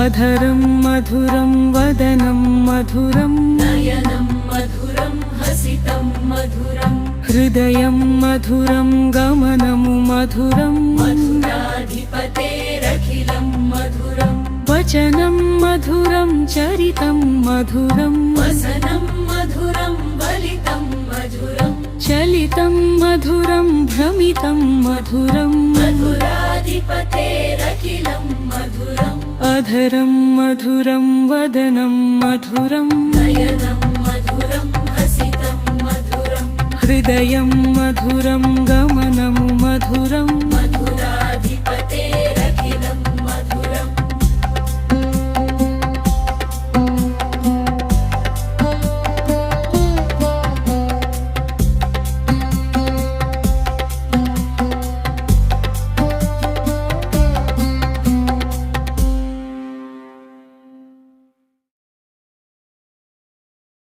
अधरं मधुरं वदनं मधुरं नयनं मधुरं हसितं मधुरं हृदयं मधुरं गमनं मधुरं मधुराधिपतेरखिलं मधुरं वचनं मधुरं चरितं मधुरं वसनं मधुरं वलितं मधुरं चलितं मधुरं भ्रमितं मधुरं मधुराधिपतेरखिलं मधुरम् अधरं मधुरं वदनं मधुरं नयनं मधुरं हसितं मधुरं हृदयं मधुरं गमनं मधुरं मधुरा